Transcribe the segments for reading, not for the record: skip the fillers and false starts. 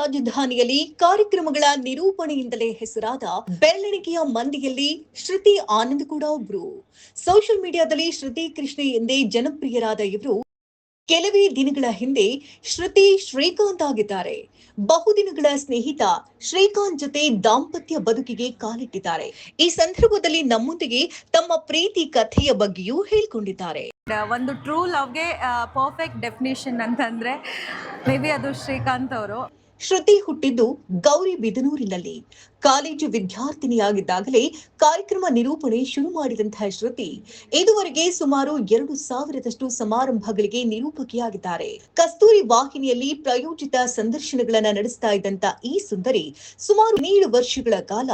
ರಾಜಧಾನಿಯಲ್ಲಿ ಕಾರ್ಯಕ್ರಮಗಳ ನಿರೂಪಣೆಯಿಂದಲೇ ಹೆಸರಾದ ಬೆರಳೆಣಿಕೆಯ ಮಂದಿಯಲ್ಲಿ ಶ್ರುತಿ ಆನಂದ್ ಕೂಡ ಒಬ್ರು. ಸೋಷಿಯಲ್ ಮೀಡಿಯಾದಲ್ಲಿ ಶ್ರುತಿ ಕೃಷ್ಣ ಎಂದೇ ಜನಪ್ರಿಯರಾದ ಇವರು ಕೆಲವೇ ದಿನಗಳ ಹಿಂದೆ ಶ್ರುತಿ ಶ್ರೀಕಾಂತ್ ಆಗಿದ್ದಾರೆ. ಬಹುದಿನಗಳ ಸ್ನೇಹಿತ ಶ್ರೀಕಾಂತ್ ಜೊತೆ ದಾಂಪತ್ಯ ಬದುಕಿಗೆ ಕಾಲಿಟ್ಟಿದ್ದಾರೆ. ಈ ಸಂದರ್ಭದಲ್ಲಿ ನಮ್ಮೊಂದಿಗೆ ತಮ್ಮ ಪ್ರೀತಿ ಕಥೆಯ ಬಗ್ಗೆಯೂ ಹೇಳಿಕೊಂಡಿದ್ದಾರೆ. ಒಂದು ಟ್ರೂ ಲವ್ಗೆ ಪರ್ಫೆಕ್ಟ್ ಡೆಫಿನೇಷನ್ ಅಂತಂದ್ರೆ ಮೇ ಬಿ ಅದು ಶ್ರೀಕಾಂತ್ ಅವರು. ಶ್ರುತಿ ಹುಟ್ಟಿದ್ದು ಗೌರಿಬಿದನೂರಿನಲ್ಲಿ. ಕಾಲೇಜು ವಿದ್ಯಾರ್ಥಿನಿಯಾಗಿದ್ದಾಗಲೇ ಕಾರ್ಯಕ್ರಮ ನಿರೂಪಣೆ ಶುರು ಮಾಡಿದಂತಹ ಶ್ರುತಿ ಇದುವರೆಗೆ ಸುಮಾರು 2,000ದಷ್ಟು ಸಮಾರಂಭಗಳಿಗೆ ನಿರೂಪಕಿಯಾಗಿದ್ದಾರೆ. ಕಸ್ತೂರಿ ವಾಹಿನಿಯಲ್ಲಿ ಪ್ರಾಯೋಜಿತ ಸಂದರ್ಶನಗಳನ್ನು ನಡೆಸ್ತಾ ಇದ್ದಂತ ಈ ಸುಂದರಿ ಸುಮಾರು 7 ವರ್ಷಗಳ ಕಾಲ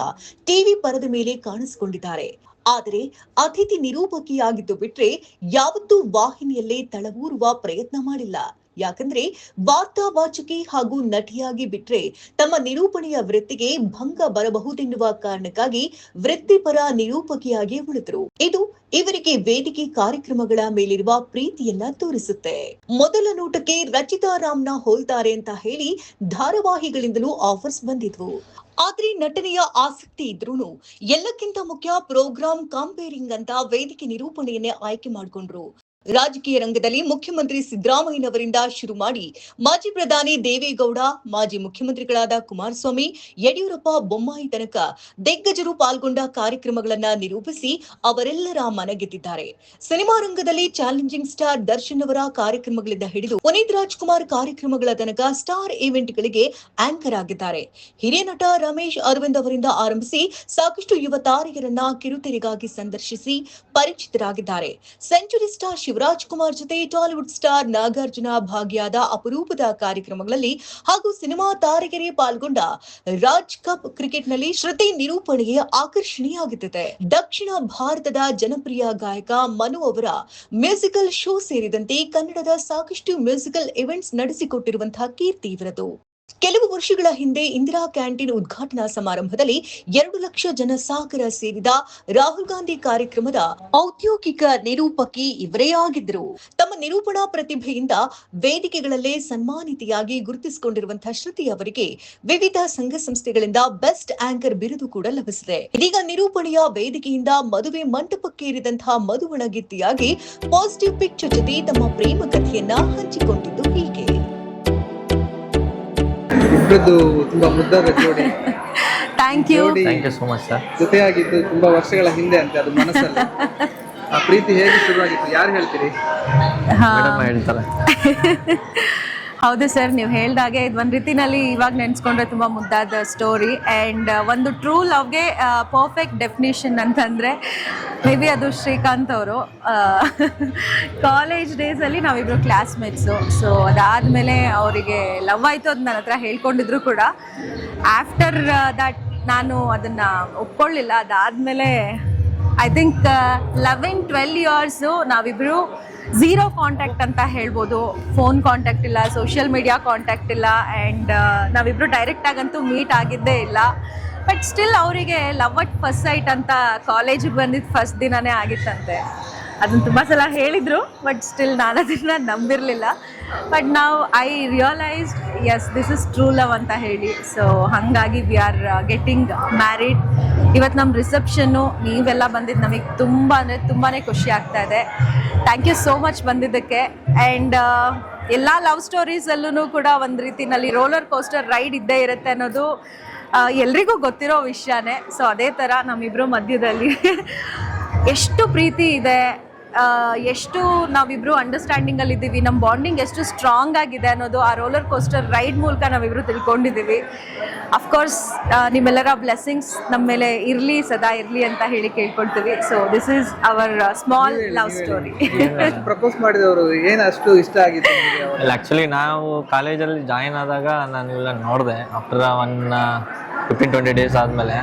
ಟಿವಿ ಪರದ ಮೇಲೆ ಕಾಣಿಸಿಕೊಂಡಿದ್ದಾರೆ. ಆದರೆ ಅತಿಥಿ ನಿರೂಪಕಿಯಾಗಿದ್ದು ಬಿಟ್ರೆ ಯಾವತ್ತೂ ವಾಹಿನಿಯಲ್ಲೇ ತಳವೂರುವ ಪ್ರಯತ್ನ ಮಾಡಿಲ್ಲ. ಯಾಕಂದ್ರೆ ವಾರ್ತಾವಾಚಕಿ ಹಾಗೂ ನಟಿಯಾಗಿ ಬಿಟ್ರೆ ತಮ್ಮ ನಿರೂಪಣೆಯ ವೃತ್ತಿಗೆ ಭಂಗ ಬರಬಹುದೆನ್ನುವ ಕಾರಣಕ್ಕಾಗಿ ವೃತ್ತಿಪರ ನಿರೂಪಕಿಯಾಗಿ ಉಳಿದರು. ಇದು ಇವರಿಗೆ ವೇದಿಕೆ ಕಾರ್ಯಕ್ರಮಗಳ ಮೇಲಿರುವ ಪ್ರೀತಿಯನ್ನ ತೋರಿಸುತ್ತೆ. ಮೊದಲ ನೋಟಕ್ಕೆ ರಚಿತಾ ರಾಮ್ನ ಹೋಲ್ತಾರೆ ಅಂತ ಹೇಳಿ ಧಾರಾವಾಹಿಗಳಿಂದಲೂ ಆಫರ್ಸ್ ಬಂದಿದ್ವು. ಆದ್ರೆ ನಟನೆಯ ಆಸಕ್ತಿ ಇದ್ರೂನು ಎಲ್ಲಕ್ಕಿಂತ ಮುಖ್ಯ ಪ್ರೋಗ್ರಾಂ ಕಂಪೇರಿಂಗ್ ಅಂತ ವೇದಿಕೆ ನಿರೂಪಣೆಯನ್ನೇ ಆಯ್ಕೆ ಮಾಡಿಕೊಂಡ್ರು. ರಾಜಕೀಯ ರಂಗದಲ್ಲಿ ಮುಖ್ಯಮಂತ್ರಿ ಸಿದ್ದರಾಮಯ್ಯನವರಿಂದ ಶುರು ಮಾಡಿ ಮಾಜಿ ಪ್ರಧಾನಿ ದೇವೇಗೌಡ, ಮಾಜಿ ಮುಖ್ಯಮಂತ್ರಿಗಳಾದ ಕುಮಾರಸ್ವಾಮಿ, ಯಡಿಯೂರಪ್ಪ, ಬೊಮ್ಮಾಯಿ ತನಕ ದಿಗ್ಗಜರು ಪಾಲ್ಗೊಂಡ ಕಾರ್ಯಕ್ರಮಗಳನ್ನ ನಿರೂಪಿಸಿ ಅವರೆಲ್ಲರ ಮನಗೆದ್ದಿದ್ದಾರೆ. ಸಿನಿಮಾ ರಂಗದಲ್ಲಿ ಚಾಲೆಂಜಿಂಗ್ ಸ್ಟಾರ್ ದರ್ಶನ್ ಅವರ ಕಾರ್ಯಕ್ರಮಗಳಿಂದ ಹಿಡಿದು ಪುನೀತ್ ರಾಜ್ಕುಮಾರ್ ಕಾರ್ಯಕ್ರಮಗಳ ತನಕ ಸ್ಟಾರ್ ಇವೆಂಟ್ಗಳಿಗೆ ಆಂಕರ್ ಆಗಿದ್ದಾರೆ. ಹಿರಿಯ ನಟ ರಮೇಶ್ ಅರವಿಂದ್ ಅವರಿಂದ ಆರಂಭಿಸಿ ಸಾಕಷ್ಟು ಯುವ ತಾರೆಯರನ್ನ ಕಿರುತೆರೆಗಾಗಿ ಸಂದರ್ಶಿಸಿ ಪರಿಚಿತರಾಗಿದ್ದಾರೆ. ಸೆಂಚುರಿ ಸ್ಟಾರ್ ಶಿವರಾಜ್ ಕುಮಾರ್ ಜೊತೆ ಟಾಲಿವುಡ್ ಸ್ಟಾರ್ ನಾಗಾರ್ಜುನ ಭಾಗಿಯಾದ ಅಪರೂಪದ ಕಾರ್ಯಕ್ರಮಗಳಲ್ಲಿ ಹಾಗೂ ಸಿನಿಮಾ ತಾರೆಯರೇ ಪಾಲ್ಗೊಂಡ ರಾಜ್ ಕಪ್ ಕ್ರಿಕೆಟ್ನಲ್ಲಿ ಶ್ರುತಿ ನಿರೂಪಣೆಗೆ ಆಕರ್ಷಣೀಯವಾಗುತ್ತದೆ. ದಕ್ಷಿಣ ಭಾರತದ ಜನಪ್ರಿಯ ಗಾಯಕ ಮನು ಅವರ ಮ್ಯೂಸಿಕಲ್ ಶೋ ಸೇರಿದಂತೆ ಕನ್ನಡದ ಸಾಕಷ್ಟು ಮ್ಯೂಸಿಕಲ್ ಇವೆಂಟ್ಸ್ ನಡೆಸಿಕೊಟ್ಟಿರುವಂತಹ ಕೀರ್ತಿ ಇವರದು. ಕೆಲವು ವರ್ಷಗಳ ಹಿಂದೆ ಇಂದಿರಾ ಕ್ಯಾಂಟೀನ್ ಉದ್ಘಾಟನಾ ಸಮಾರಂಭದಲ್ಲಿ 2 ಲಕ್ಷ ಜನ ಸಾಗರ ಸೇರಿದ ರಾಹುಲ್ ಗಾಂಧಿ ಕಾರ್ಯಕ್ರಮದ ಔದ್ಯೋಗಿಕ ನಿರೂಪಕಿ ಇವರೇ ಆಗಿದ್ರು. ತಮ್ಮ ನಿರೂಪಣಾ ಪ್ರತಿಭೆಯಿಂದ ವೇದಿಕೆಗಳಲ್ಲೇ ಸನ್ಮಾನಿತೆಯಾಗಿ ಗುರುತಿಸಿಕೊಂಡಿರುವಂತಹ ಶ್ರುತಿ ಅವರಿಗೆ ವಿವಿಧ ಸಂಘ ಸಂಸ್ಥೆಗಳಿಂದ ಬೆಸ್ಟ್ ಆಂಕರ್ ಬಿರುದು ಕೂಡ ಲಭಿಸಿದೆ. ಇದೀಗ ನಿರೂಪಣೆಯ ವೇದಿಕೆಯಿಂದ ಮದುವೆ ಮಂಟಪಕ್ಕೇರಿದಂತಹ ಮಧುವಣಗಿತ್ತಿಯಾಗಿ ಪಾಸಿಟಿವ್ ಪಿಕ್ಚರ್ ಜೊತೆ ತಮ್ಮ ಪ್ರೇಮ ಕಥೆಯನ್ನ ಹಂಚಿಕೊಂಡಿದ್ದು ಹೀಗೆ. ತುಂಬಾ ಮುದ್ದಾದ ಜೋಡಿ. Thank you so much sir. ಜೊತೆಯಾಗಿದ್ದು ತುಂಬಾ ವರ್ಷಗಳ ಹಿಂದೆ ಅಂತೆ, ಅದು ಮನಸ್ಸಲ್ಲಿ ಆ ಪ್ರೀತಿ ಹೇಗೆ ಶುರುವಾಗಿತ್ತು, ಯಾರು ಹೇಳ್ತೀರಿ? ಹೇಳ್ತಾರೆ. ಹೌದು ಸರ್, ನೀವು ಹೇಳ್ದಾಗೆ ಇದು ಒಂದು ರೀತಿನಲ್ಲಿ ಇವಾಗ ನೆನೆಸ್ಕೊಂಡ್ರೆ ತುಂಬ ಮುದ್ದಾದ ಸ್ಟೋರಿ. ಆ್ಯಂಡ್ ಒಂದು ಟ್ರೂ ಲವ್ಗೆ ಪರ್ಫೆಕ್ಟ್ ಡೆಫಿನೇಷನ್ ಅಂತಂದರೆ ಮೇ ಬಿ ಅದು ಶ್ರೀಕಾಂತ್ ಅವರು. ಕಾಲೇಜ್ ಡೇಸಲ್ಲಿ ನಾವಿಬ್ಬರು ಕ್ಲಾಸ್ಮೇಟ್ಸು. ಸೊ ಅದಾದಮೇಲೆ ಅವರಿಗೆ ಲವ್ ಆಯಿತು, ಅದು ನನ್ನ ಹತ್ರ ಹೇಳ್ಕೊಂಡಿದ್ರು ಕೂಡ. ಆಫ್ಟರ್ ದಟ್ ನಾನು ಅದನ್ನು ಒಪ್ಕೊಳ್ಳಿಲ್ಲ. ಅದಾದಮೇಲೆ ಐ ಥಿಂಕ್ 11-12 ಇಯರ್ಸು ನಾವಿಬ್ಬರು ಝೀರೋ ಕಾಂಟ್ಯಾಕ್ಟ್ ಅಂತ ಹೇಳ್ಬೋದು. ಫೋನ್ ಕಾಂಟ್ಯಾಕ್ಟ್ ಇಲ್ಲ, ಸೋಷಿಯಲ್ ಮೀಡಿಯಾ ಕಾಂಟ್ಯಾಕ್ಟ್ ಇಲ್ಲ, ಆ್ಯಂಡ್ ನಾವಿಬ್ಬರು ಡೈರೆಕ್ಟಾಗಂತೂ ಮೀಟ್ ಆಗಿದ್ದೇ ಇಲ್ಲ. ಬಟ್ ಸ್ಟಿಲ್ ಅವರಿಗೆ ಲವ್ ಅಟ್ ಫಸ್ಟ್ ಸೈಟ್ ಅಂತ ಕಾಲೇಜಿಗೆ ಬಂದಿದ್ದು ಫಸ್ಟ್ ದಿನನೇ ಆಗಿತ್ತಂತೆ. ಅದನ್ನು ತುಂಬ ಸಲ ಹೇಳಿದರು, ಬಟ್ ಸ್ಟಿಲ್ ನಾನು ಅದನ್ನು ನಂಬಿರಲಿಲ್ಲ. ಬಟ್ ನಾವು I realised as this is true love ಅಂತ ಹೇಳಿ. ಸೊ ಹಾಗಾಗಿ ವಿ ಆರ್ ಗೆಟ್ಟಿಂಗ್ ಮ್ಯಾರಿಡ್. ಇವತ್ತು ನಮ್ಮ ರಿಸೆಪ್ಷನ್ನು ನೀವೆಲ್ಲ ಬಂದಿದ್ದು ನಮಗೆ ತುಂಬ ಅಂದರೆ ತುಂಬಾ ಖುಷಿ ಆಗ್ತಾ ಇದೆ. ಥ್ಯಾಂಕ್ ಯು ಸೋ ಮಚ್ ಬಂದಿದ್ದಕ್ಕೆ. ಆ್ಯಂಡ್ ಎಲ್ಲ ಲವ್ ಸ್ಟೋರೀಸಲ್ಲೂ ಕೂಡ ಒಂದು ರೀತಿಯಲ್ಲಿ ರೋಲರ್ ಕೋಸ್ಟರ್ ರೈಡ್ ಇದ್ದೇ ಇರುತ್ತೆ ಅನ್ನೋದು ಎಲ್ರಿಗೂ ಗೊತ್ತಿರೋ ವಿಷಯನೇ. ಸೊ ಅದೇ ಥರ ನಮ್ಮಿಬ್ಬರು ಮಧ್ಯದಲ್ಲಿ ಎಷ್ಟು ಪ್ರೀತಿ ಇದೆ, ಎಷ್ಟು ನಾವಿಬ್ಬರು ಅಂಡರ್ಸ್ಟ್ಯಾಂಡಿಂಗಲ್ಲಿ ಇದ್ದೀವಿ, ನಮ್ಮ ಬಾಂಡಿಂಗ್ ಎಷ್ಟು ಸ್ಟ್ರಾಂಗ್ ಆಗಿದೆ ಅನ್ನೋದು ಆ ರೋಲರ್ ಕೋಸ್ಟರ್ ರೈಡ್ ಮೂಲಕ ನಾವಿಬ್ಬರು ತಿಳ್ಕೊಂಡಿದ್ದೀವಿ. ಅಫ್ಕೋರ್ಸ್ ನಿಮ್ಮೆಲ್ಲರ ಬ್ಲೆಸ್ಸಿಂಗ್ಸ್ ನಮ್ಮ ಮೇಲೆ ಇರಲಿ, ಸದಾ ಇರಲಿ ಅಂತ ಹೇಳಿ ಕೇಳ್ಕೊಳ್ತೀವಿ. So this is our small love story. Propose ಮಾಡಿದವರು ಏನು ಅಷ್ಟು ಇಷ್ಟ ಆಗಿತ್ತು? ಆ್ಯಕ್ಚುಲಿ ನಾವು ಕಾಲೇಜಲ್ಲಿ ಜಾಯಿನ್ ಆದಾಗ ನಾನು ಇವೆಲ್ಲ ನೋಡಿದೆ. ಆಫ್ಟರ್ 15-20 ಡೇಸ್ ಆದಮೇಲೆ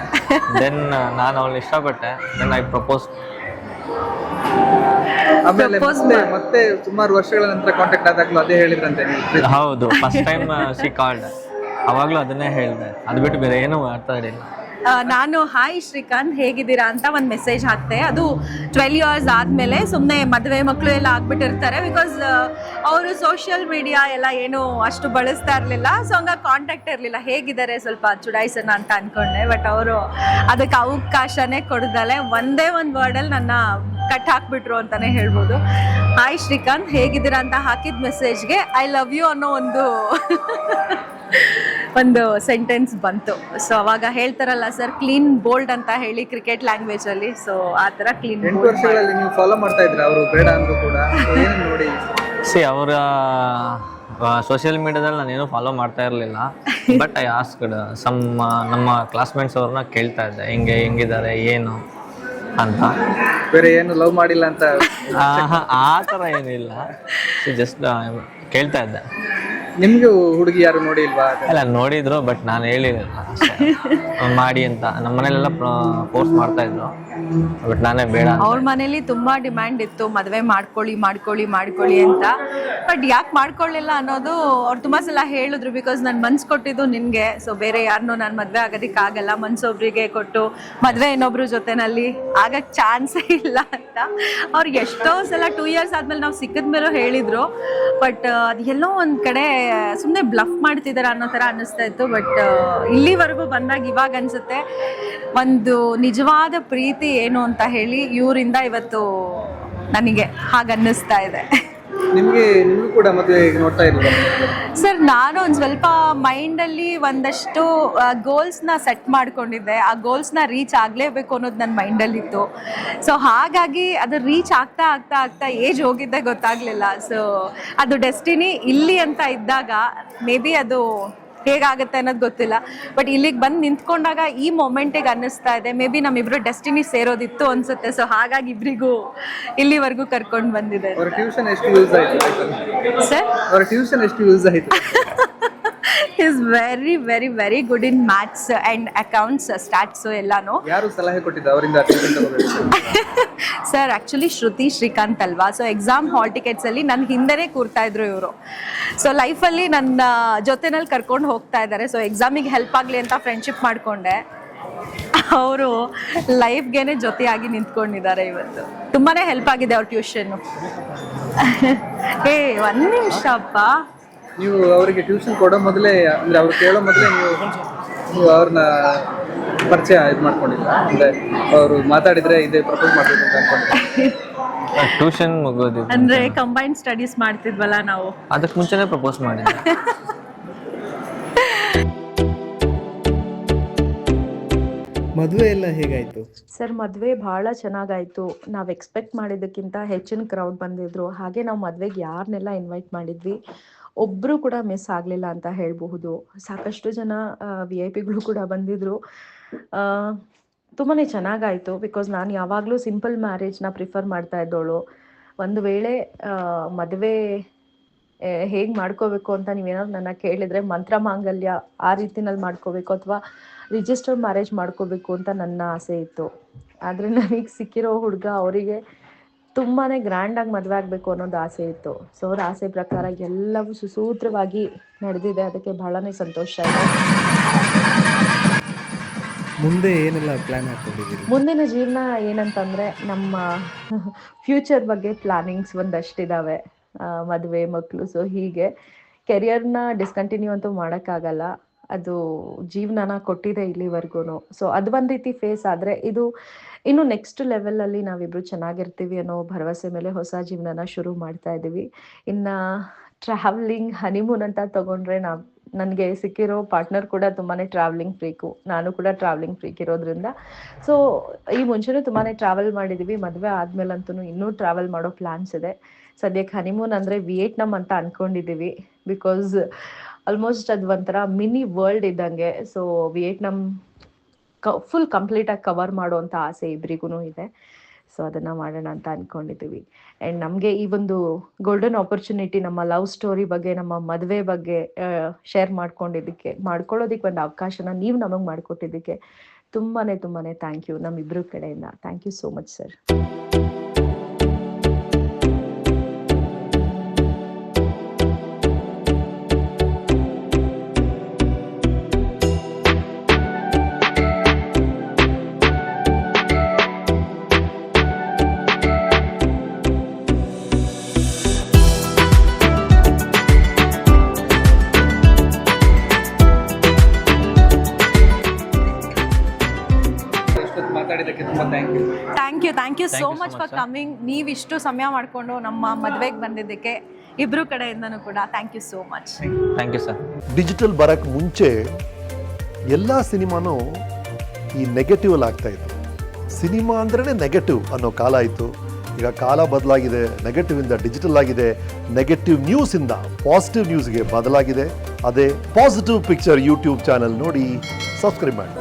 ದೆನ್ ನಾನು ಅವಳನ್ನ ಇಷ್ಟಪಟ್ಟೆ. Then I propose. ಆಮೇಲೆ ಮತ್ತೆ ಸುಮಾರು ವರ್ಷಗಳ ನಂತರ ಕಾಂಟ್ಯಾಕ್ಟ್ ಆದಾಗಲೂ ಅದೇ ಹೇಳಿದ್ರಂತೆ ನೀವು? ಹೌದು, ಫಸ್ಟ್ ಟೈಮ್ ಶಿ ಕಾಲ್ಡ್, ಅವಾಗಲೂ ಅದನ್ನೇ ಹೇಳಿದೆ. ಅದು ಬಿಟ್ಟು ಬೇರೆ ಏನೂ ಮಾತಾಡಿಲ್ಲ. ನಾನು ಹಾಯ್ ಶ್ರೀಕಾಂತ್ ಹೇಗಿದ್ದೀರಾ ಅಂತ ಒಂದು ಮೆಸೇಜ್ ಹಾಕ್ತೆ. ಅದು 12 ಇಯರ್ಸ್ ಆದಮೇಲೆ ಸುಮ್ಮನೆ ಮದುವೆ ಮಕ್ಕಳು ಎಲ್ಲ ಆಗ್ಬಿಟ್ಟಿರ್ತಾರೆ. ಬಿಕಾಸ್ ಅವರು ಸೋಷಿಯಲ್ ಮೀಡಿಯಾ ಎಲ್ಲ ಏನು ಅಷ್ಟು ಬಳಸ್ತಾ ಇರಲಿಲ್ಲ. ಸೊ ಹಂಗಾಗಿ ಕಾಂಟ್ಯಾಕ್ಟ್ ಇರಲಿಲ್ಲ. ಹೇಗಿದ್ದಾರೆ ಸ್ವಲ್ಪ ಚುಡಾಯಿಸೋಣ ಅಂತ ಅಂದ್ಕೊಂಡೆ. ಬಟ್ ಅವರು ಅದಕ್ಕೆ ಅವಕಾಶನೇ ಕೊಡ್ದಲೆ ಒಂದೇ ಒಂದು ವರ್ಡಲ್ಲಿ ನನ್ನ ಕಟ್ ಹಾಕ್ಬಿಟ್ರು ಅಂತಲೇ ಹೇಳ್ಬೋದು. ಹಾಯ್ ಶ್ರೀಕಾಂತ್ ಹೇಗಿದ್ದೀರಾ ಅಂತ ಹಾಕಿದ ಮೆಸೇಜ್ಗೆ ಐ ಲವ್ ಯು ಅನ್ನೋ ಒಂದು ಸೆಂಟೆನ್ಸ್ ಬಂತು. ಸೊ ಅವಾಗ ಹೇಳ್ತಾರಲ್ಲ ಸರ್, ಕ್ಲೀನ್ ಬೋಲ್ಡ್ ಅಂತ ಹೇಳಿ ಕ್ರಿಕೆಟ್ ಲ್ಯಾಂಗ್ವೇಜ್ ಅಲ್ಲಿ. ಸೊ ಆ ತರ ಕ್ಲೀನ್ 8 ವರ್ಷಗಳಲ್ಲಿ ನೀವು ಫಾಲೋ ಮಾಡ್ತಾ ಇದ್ರೆ ಅವರು ಬೇಡ ಅಂದ್ರು ಕೂಡ ಏನು ನೋಡಿ ಅವರ ಸೋಷಿಯಲ್ ಮೀಡಿಯಾದಲ್ಲಿ ನಾನೇನು ಫಾಲೋ ಮಾಡ್ತಾ ಇರಲಿಲ್ಲ. ಬಟ್ ಐ ಆಸ್ಕ್ಡ್ ನಮ್ಮ ಕ್ಲಾಸ್ಮೇಟ್ಸ್ ಅವ್ರನ್ನ ಕೇಳ್ತಾ ಇದ್ದೆ, ಹೆಂಗಿದ್ದಾರೆ ಏನು ಅಂತ. ಬೇರೆ ಏನು ಲವ್ ಮಾಡಿಲ್ಲ ಅಂತ ಆ ಥರ ಏನಿಲ್ಲ, ಜಸ್ಟ್ ಕೇಳ್ತಾ ಇದ್ದೆ. ನಿಮ್ಗೆ ಹುಡುಗಿ ಯಾರು ನೋಡಿ ಇಲ್ವಾ? ಅಲ್ಲ ನೋಡಿದ್ರು, ಬಟ್ ನಾನು ಹೇಳಿರಲಿಲ್ಲ ಮಾಡಿ ಅಂತ. ನಮ್ಮ ಮನೇಲೆಲ್ಲ ಫೋರ್ಸ್ ಮಾಡ್ತಾ ಇದ್ರು, ಬಟ್ ನಾನೇ ಬೇಡ. ಅವ್ರ ಮನೇಲಿ ತುಂಬಾ ಡಿಮ್ಯಾಂಡ್ ಇತ್ತು, ಮದುವೆ ಮಾಡ್ಕೊಳ್ಳಿ ಅಂತ. ಬಟ್ ಯಾಕೆ ಮಾಡ್ಕೊಳ್ಳಿಲ್ಲ ಅನ್ನೋದು ಅವ್ರು ತುಂಬಾ ಸಲ ಹೇಳಿದ್ರು. ಬಿಕಾಸ್ ನಾನು ಮನ್ಸು ಕೊಟ್ಟಿದ್ದು ನಿನ್ಗೆ, ಸೊ ಬೇರೆ ಯಾರನ್ನೂ ನಾನು ಮದುವೆ ಆಗೋದಿಕ್ಕೆ ಆಗಲ್ಲ. ಮನ್ಸೊಬ್ರಿಗೆ ಕೊಟ್ಟು ಮದುವೆ ಇನ್ನೊಬ್ರ ಜೊತೆನಲ್ಲಿ ಆಗಕ್ಕೆ ಚಾನ್ಸೇ ಇಲ್ಲ ಅಂತ ಅವ್ರು ಎಷ್ಟೋ ಸಲ 2 ಇಯರ್ಸ್ ಆದ್ಮೇಲೆ ನಾವು ಸಿಕ್ಕಿದ್ಮೇಲೂ ಹೇಳಿದ್ರು. ಬಟ್ ಅದು ಎಲ್ಲೋ ಒಂದ್ ಕಡೆ ಸುಮ್ಮನೆ ಬ್ಲಫ್ ಮಾಡ್ತಿದಾರ ಅನ್ನೋ ಥರ ಅನ್ನಿಸ್ತಾ ಇತ್ತು. ಬಟ್ ಇಲ್ಲಿವರೆಗೂ ಬಂದಾಗ ಇವಾಗ ಅನ್ಸುತ್ತೆ ಒಂದು ನಿಜವಾದ ಪ್ರೀತಿ ಏನು ಅಂತ ಹೇಳಿ ಇವರಿಂದ ಇವತ್ತು ನನಗೆ ಹಾಗನ್ನಿಸ್ತಾ ಇದೆ. ನಿಮ್ಗೂ ಕೂಡ ಮದುವೆ ನೋಡ್ತಾ ಇರಲಿಲ್ಲ ಸರ್? ನಾನು ಒಂದು ಸ್ವಲ್ಪ ಮೈಂಡಲ್ಲಿ ಒಂದಷ್ಟು ಗೋಲ್ಸ್ನ ಸೆಟ್ ಮಾಡ್ಕೊಂಡಿದ್ದೆ. ಆ ಗೋಲ್ಸ್ನ ರೀಚ್ ಆಗಲೇಬೇಕು ಅನ್ನೋದು ನನ್ನ ಮೈಂಡಲ್ಲಿತ್ತು. ಸೊ ಹಾಗಾಗಿ ಅದು ರೀಚ್ ಆಗ್ತಾ ಏಜ್ ಹೋಗಿದ್ದೆ ಗೊತ್ತಾಗಲಿಲ್ಲ. ಸೊ ಅದು ಡೆಸ್ಟಿನಿ ಇಲ್ಲಿ ಅಂತ ಇದ್ದಾಗ ಮೇ ಬಿ ಅದು ಹೇಗಾಗುತ್ತೆ ಅನ್ನೋದು ಗೊತ್ತಿಲ್ಲ. ಬಟ್ ಇಲ್ಲಿಗೆ ಬಂದು ನಿಂತ್ಕೊಂಡಾಗ ಈ ಮೊಮೆಂಟಿಗೆ ಅನ್ನಿಸ್ತಾ ಇದೆ ಮೇ ಬಿ ನಮ್ಮಿಬ್ರು ಡೆಸ್ಟಿನಿ ಸೇರೋದಿತ್ತು ಅನ್ಸುತ್ತೆ. ಸೊ ಹಾಗಾಗಿ ಇಬ್ಬರಿಗೂ ಇಲ್ಲಿವರೆಗೂ ಕರ್ಕೊಂಡು ಬಂದಿದೆ. ಅವರ ಟ್ಯೂಷನ್ ಎಷ್ಟು ಯೂಸ್ ಆಯ್ತು ಸರ್? ಅವರ ಟ್ಯೂಷನ್ ಎಷ್ಟು ಯೂಸ್ ಆಯ್ತು? Is very very very good in maths and accounts, stats ಎಲ್ಲಾನು. ಯಾರು ಸಲಹೆ ಕೊಟ್ಟಿದ್ದು ಅವರಿಂದ ಟ್ಯೂಷನ್ ತಗೋಬೇಕು? ಸರ್ ಆ್ಯಕ್ಚುಲಿ ಶ್ರುತಿ ಶ್ರೀಕಾಂತ್ ಅಲ್ವಾ, ಸೊ ಎಕ್ಸಾಮ್ ಹಾಲ್ ಟಿಕೆಟ್ಸಲ್ಲಿ ನನ್ನ ಹಿಂದೆನೇ ಕೂರ್ತಾ ಇದ್ರು ಇವರು. ಸೊ ಲೈಫಲ್ಲಿ ನನ್ನ ಜೊತೆನಲ್ಲಿ ಕರ್ಕೊಂಡು ಹೋಗ್ತಾ ಇದ್ದಾರೆ. ಸೊ ಎಕ್ಸಾಮಿಗೆ ಹೆಲ್ಪ್ ಆಗಲಿ ಅಂತ ಫ್ರೆಂಡ್ಶಿಪ್ ಮಾಡಿಕೊಂಡೆ. ಅವರು ಲೈಫ್ಗೇನೆ ಜೊತೆಯಾಗಿ ನಿಂತ್ಕೊಂಡಿದ್ದಾರೆ ಇವತ್ತು. ತುಂಬಾ ಹೆಲ್ಪ್ ಆಗಿದೆ ಅವ್ರ ಟ್ಯೂಷನ್ನು. ಒಂದು ನಿಮಿಷ ಅಪ್ಪ. ನೀವು ಅವರಿಗೆ ಟ್ಯೂಷನ್ ಕೊಡೋ ಮೊದಲೇ, ಅಂದರೆ ಅವ್ರು ಕೇಳೋ ಮೊದಲೇ ನೀವು ಅವ್ರನ್ನ ಪರಿಚಯ ಇದು ಮಾಡ್ಕೊಂಡಿಲ್ಲ? ಅಂದರೆ ಅವರು ಮಾತಾಡಿದರೆ ಇದೇ ಪ್ರಪೋಸ್ ಮಾಡಬೇಕು ಅಂತ ಅನ್ಕೊಂಡಿದ್ದೆ. ಟ್ಯೂಷನ್ ಮುಗೋದು ಅಂದ್ರೆ ಕಂಬೈನ್ಡ್ ಸ್ಟಡೀಸ್ ಮಾಡ್ತಿದ್ವಲ್ಲ ನಾವು, ಅದಕ್ಕೆ ಮುಂಚೆನೇ ಪ್ರಪೋಸ್ ಮಾಡಿದ್ದೆ. ಮದುವೆ ಎಲ್ಲ ಹೇಗಾಯ್ತು ಸರ್? ಮದುವೆ ಭಾಳ ಚೆನ್ನಾಗಾಯಿತು. ನಾವು ಎಕ್ಸ್ಪೆಕ್ಟ್ ಮಾಡಿದ್ದಕ್ಕಿಂತ ಹೆಚ್ಚಿನ ಕ್ರೌಡ್ ಬಂದಿದ್ರು. ಹಾಗೆ ನಾವು ಮದುವೆಗೆ ಯಾರನ್ನೆಲ್ಲ ಇನ್ವೈಟ್ ಮಾಡಿದ್ವಿ ಒಬ್ಬರು ಕೂಡ ಮಿಸ್ ಆಗಲಿಲ್ಲ ಅಂತ ಹೇಳಬಹುದು. ಸಾಕಷ್ಟು ಜನ VIP ಗಳು ಕೂಡ ಬಂದಿದ್ರು. ತುಂಬಾ ಚೆನ್ನಾಗಾಯಿತು. ಬಿಕಾಸ್ ನಾನು ಯಾವಾಗಲೂ ಸಿಂಪಲ್ ಮ್ಯಾರೇಜ್ನ ಪ್ರಿಫರ್ ಮಾಡ್ತಾ ಇದ್ದೋಳು. ಒಂದು ವೇಳೆ ಮದುವೆ ಹೇಗೆ ಮಾಡ್ಕೋಬೇಕು ಅಂತ ನೀವೇನಾದ್ರು ನನ್ನ ಕೇಳಿದರೆ ಮಂತ್ರ ಮಾಂಗಲ್ಯ ಆ ರೀತಿನಲ್ಲಿ ಮಾಡ್ಕೋಬೇಕು ಅಥವಾ ರಿಜಿಸ್ಟರ್ ಮ್ಯಾರೇಜ್ ಮಾಡ್ಕೋಬೇಕು ಅಂತ ನನ್ನ ಆಸೆ ಇತ್ತು. ಆದರೆ ನನಗೆ ಸಿಕ್ಕಿರೋ ಹುಡುಗ ಅವರಿಗೆ ತುಂಬಾ ಗ್ರ್ಯಾಂಡಾಗಿ ಮದುವೆ ಆಗಬೇಕು ಅನ್ನೋದು ಆಸೆ ಇತ್ತು. ಸೊ ಅವ್ರ ಆಸೆ ಪ್ರಕಾರ ಎಲ್ಲವೂ ಸುಸೂತ್ರವಾಗಿ ನಡೆದಿದೆ. ಅದಕ್ಕೆ ಬಹಳನೇ ಸಂತೋಷ ಇದೆ. ಮುಂದೆ ಏನೆಲ್ಲ ಪ್ಲಾನ್ ಹಾಕೊಂಡಿದ್ದೀರಿ? ಮುಂದಿನ ಜೀವನ ಏನಂತಂದರೆ ನಮ್ಮ ಫ್ಯೂಚರ್ ಬಗ್ಗೆ ಪ್ಲಾನಿಂಗ್ಸ್ ಒಂದಷ್ಟಿದ್ದಾವೆ. ಮದುವೆ, ಮಕ್ಕಳು. ಸೊ ಹೀಗೆ ಕೆರಿಯರ್ನ ಡಿಸ್ಕಂಟಿನ್ಯೂ ಅಂತೂ ಮಾಡೋಕ್ಕಾಗಲ್ಲ. ಅದು ಜೀವನನ ಕೊಟ್ಟಿದೆ ಇಲ್ಲಿವರೆಗೂ. ಸೊ ಅದು ಒಂದು ರೀತಿ ಫೇಸ್ ಆದರೆ ಇದು ಇನ್ನು ನೆಕ್ಸ್ಟ್ ಲೆವೆಲಲ್ಲಿ ನಾವಿಬ್ರು ಚೆನ್ನಾಗಿರ್ತೀವಿ ಅನ್ನೋ ಭರವಸೆ ಮೇಲೆ ಹೊಸ ಜೀವನನ ಶುರು ಮಾಡ್ತಾ ಇದ್ದೀವಿ. ಇನ್ನು ಟ್ರಾವೆಲಿಂಗ್, ಹನಿಮೂನ್ ಅಂತ ತಗೊಂಡ್ರೆ ನನಗೆ ಸಿಕ್ಕಿರೋ ಪಾರ್ಟ್ನರ್ ಕೂಡ ತುಂಬಾ ಟ್ರಾವೆಲಿಂಗ್ ಫ್ರೀಕು, ನಾನು ಕೂಡ ಟ್ರಾವೆಲಿಂಗ್ ಫ್ರೀಕ್ ಇರೋದ್ರಿಂದ ಸೊ ಈ ಮುಂಚೆನೂ ತುಂಬಾ ಟ್ರಾವೆಲ್ ಮಾಡಿದ್ದೀವಿ. ಮದುವೆ ಆದಮೇಲಂತೂ ಇನ್ನೂ ಟ್ರಾವೆಲ್ ಮಾಡೋ ಪ್ಲ್ಯಾನ್ಸ್ ಇದೆ. ಸದ್ಯಕ್ಕೆ ಹನಿಮೂನ್ ಅಂದರೆ ವಿಯೆಟ್ನಾಮ್ ಅಂತ ಅಂದ್ಕೊಂಡಿದ್ದೀವಿ. ಬಿಕಾಸ್ ಆಲ್ಮೋಸ್ಟ್ ಅದು ಒಂಥರ ಮಿನಿ ವರ್ಲ್ಡ್ ಇದ್ದಂಗೆ. ಸೊ ವಿಯೆಟ್ನಾಮ್ ಫುಲ್ ಕಂಪ್ಲೀಟಾಗಿ ಕವರ್ ಮಾಡುವಂಥ ಆಸೆ ಇಬ್ಬರಿಗೂ ಇದೆ. ಸೊ ಅದನ್ನು ಮಾಡೋಣ ಅಂತ ಅಂದ್ಕೊಂಡಿದ್ದೀವಿ. ಆ್ಯಂಡ್ ನಮಗೆ ಈ ಒಂದು ಗೋಲ್ಡನ್ ಆಪರ್ಚುನಿಟಿ ನಮ್ಮ ಲವ್ ಸ್ಟೋರಿ ಬಗ್ಗೆ, ನಮ್ಮ ಮದುವೆ ಬಗ್ಗೆ ಶೇರ್ ಮಾಡ್ಕೊಳ್ಳೋದಕ್ಕೆ ಒಂದು ಅವಕಾಶನ ನೀವು ನಮಗೆ ಮಾಡಿಕೊಟ್ಟಿದ್ದಕ್ಕೆ ತುಂಬಾ ಥ್ಯಾಂಕ್ ಯು ನಮ್ಮಿಬ್ಬರ ಕಡೆಯಿಂದ. Thank you so much sir. ಇಷ್ಟೊತ್ತು ಮಾತಾಡಿದ್ದಕ್ಕೆ ತುಂಬ thank you. Thank you so much for coming. ನೀವು ಇಷ್ಟು ಸಮಯ ಮಾಡಿಕೊಂಡು ನಮ್ಮ ಮದುವೆಗೆ ಬಂದಿದ್ದಕ್ಕೆ ಇಬ್ಬರು ಕಡೆಯಿಂದನೂ ಕೂಡ thank you so much. Thank you sir. Digital ಬರೋಕ್ಕೆ ಮುಂಚೆ ಎಲ್ಲ ಸಿನಿಮಾನೂ ಈ ನೆಗೆಟಿವ್ ಅಲ್ಲಿ ಆಗ್ತಾ ಇತ್ತು. ಸಿನಿಮಾ ಅಂದ್ರೇ ನೆಗೆಟಿವ್ ಅನ್ನೋ ಕಾಲ ಇತ್ತು. ಈಗ ಕಾಲ ಬದಲಾಗಿದೆ, ನೆಗೆಟಿವಿಂದ ಡಿಜಿಟಲ್ ಆಗಿದೆ, ನೆಗೆಟಿವ್ ನ್ಯೂಸಿಂದ ಪಾಸಿಟಿವ್ ನ್ಯೂಸ್ಗೆ ಬದಲಾಗಿದೆ. ಅದೇ ಪಾಸಿಟಿವ್ ಪಿಕ್ಚರ್ ಯೂಟ್ಯೂಬ್ ಚಾನಲ್ ನೋಡಿ ಸಬ್ಸ್ಕ್ರೈಬ್ ಮಾಡಿ.